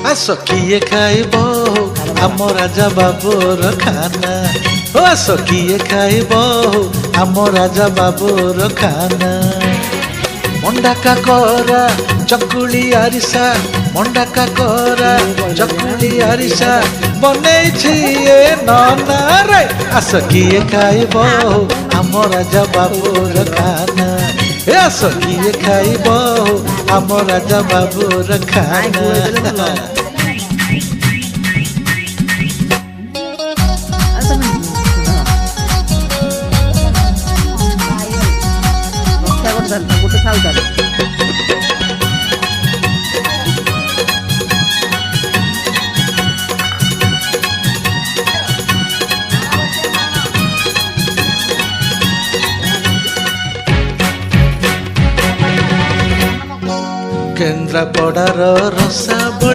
ଆସ କିଏ ଖାଇବ ଆମ ରାଜା ବାବୁର ଖାନା। ଆସ କିଏ ଖାଇବ ଆମ ରାଜା ବାବୁର ଖାନା। ମଣ୍ଡା କାକରା ଚକୁଳି ଆରିସା, ମଣ୍ଡା କାକରା ଚକୁଳି ଆରିସା ବନେଇଛି ଏ ନନା ରେ। ଆସ କିଏ ଖାଇବ ଆମ ରାଜା ବାବୁର ଖାନା। ଆସ କିଏ ଖାଇବ ଆମ ରାଜା ବାବୁର ଖାନା। ଗୋଟେ ଖାଉଥାନ୍ତି। କେନ୍ଦ୍ରାପଡ଼ାର ରସା